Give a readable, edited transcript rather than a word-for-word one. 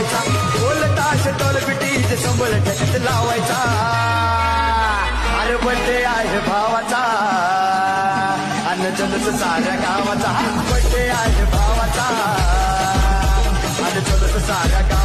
लावायचा, ढोल ताश ढोल पिटीचे संबळ ठेकत लावायचा. अरे बड्डे आहे भावाचा अन जलस साऱ्या गावाचा. बड्डे आहे भावाचा अन जलस साऱ्या गावाचा.